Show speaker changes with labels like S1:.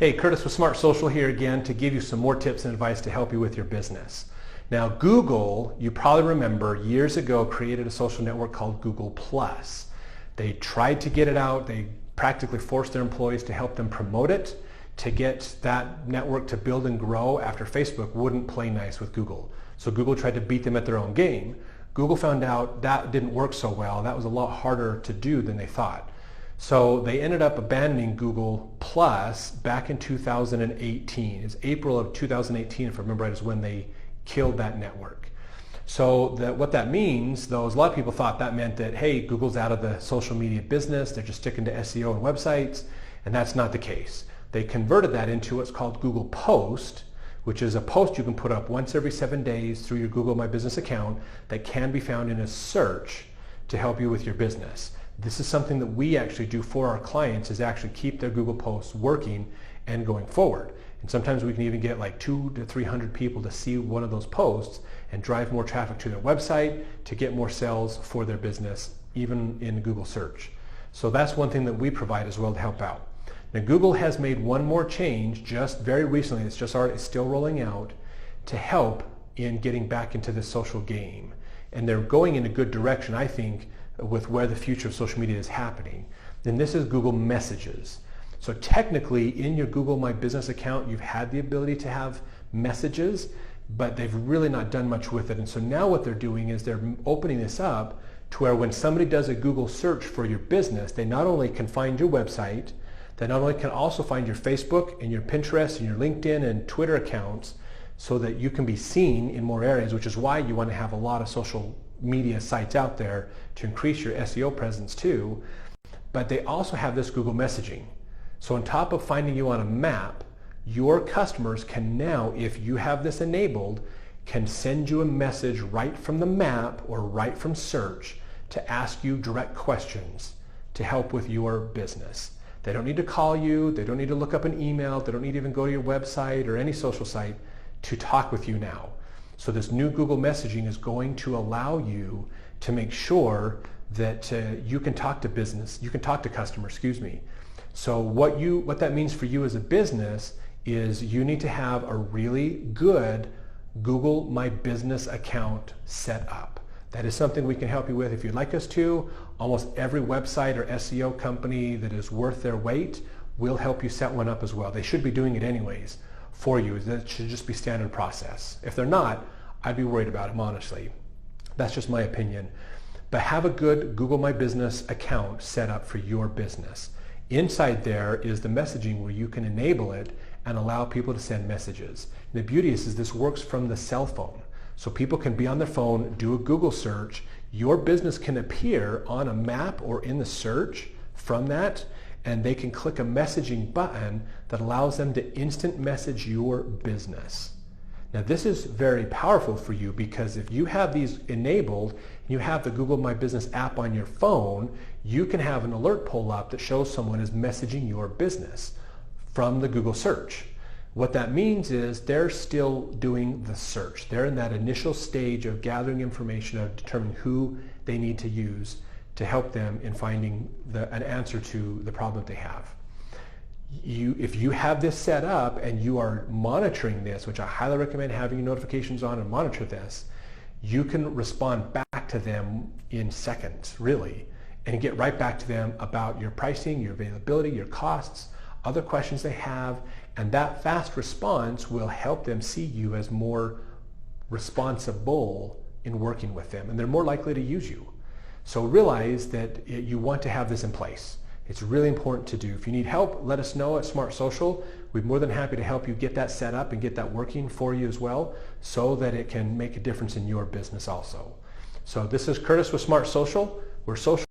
S1: Hey, Curtis with Smart Social here again to give you some more tips and advice to help you with your business. Now, Google, you probably remember, years ago created a social network called Google+. They tried to get it out. They practically forced their employees to help them promote it, to get that network to build and grow after Facebook wouldn't play nice with Google. So Google tried to beat them at their own game. Google found out that didn't work so well. That was a lot harder to do than they thought. So they ended up abandoning Google Plus back in 2018. It's April of 2018, if I remember right, is when they killed that network. So what that means, though, is a lot of people thought that meant that, hey, Google's out of the social media business. They're just sticking to SEO and websites, and that's not the case. They converted that into what's called Google Post, which is a post you can put up once every 7 days through your Google My Business account that can be found in a search to help you with your business. This is something that we actually do for our clients, is actually keep their Google posts working and going forward. And sometimes we can even get like 200 to 300 people to see one of those posts and drive more traffic to their website to get more sales for their business, even in Google search. So that's one thing that we provide as well to help out. Now, Google has made one more change just very recently. It's still rolling out to help in getting back into the social game. And they're going in a good direction, I think, with where the future of social media is happening. And this is Google Messages. So technically, in your Google My Business account, you've had the ability to have messages, but they've really not done much with it. And so now what they're doing is they're opening this up to where when somebody does a Google search for your business, they not only can find your website, they not only can also find your Facebook and your Pinterest and your LinkedIn and Twitter accounts, so that you can be seen in more areas, which is why you want to have a lot of social media sites out there to increase your SEO presence too. But they also have this Google messaging. So on top of finding you on a map, your customers can now, if you have this enabled, can send you a message right from the map or right from search to ask you direct questions to help with your business. They don't need to call you, they don't need to look up an email, they don't need to even go to your website or any social site to talk with you now. So this new Google messaging is going to allow you to make sure that you can talk to customers, So what that means for you as a business is you need to have a really good Google My Business account set up. That is something we can help you with if you'd like us to. Almost every website or SEO company that is worth their weight will help you set one up as well. They should be doing it anyways for you. That should just be standard process. If they're not, I'd be worried about them, honestly. That's just my opinion. But have a good Google My Business account set up for your business. Inside there is the messaging where you can enable it and allow people to send messages. And the beauty is this works from the cell phone. So people can be on their phone, do a Google search. Your business can appear on a map or in the search from that, and they can click a messaging button that allows them to instant message your business. Now, this is very powerful for you because if you have these enabled, you have the Google My Business app on your phone, you can have an alert pull up that shows someone is messaging your business from the Google search. What that means is they're still doing the search. They're in that initial stage of gathering information, of determining who they need to use to help them in finding an answer to the problem that they have. If you have this set up and you are monitoring this, which I highly recommend having your notifications on and monitor this, you can respond back to them in seconds, really, and get right back to them about your pricing, your availability, your costs, other questions they have, and that fast response will help them see you as more responsible in working with them, and they're more likely to use you. So realize that you want to have this in place. It's really important to do. If you need help, let us know at Smart Social. We're more than happy to help you get that set up and get that working for you as well, so that it can make a difference in your business also. So this is Curtis with Smart Social. We're social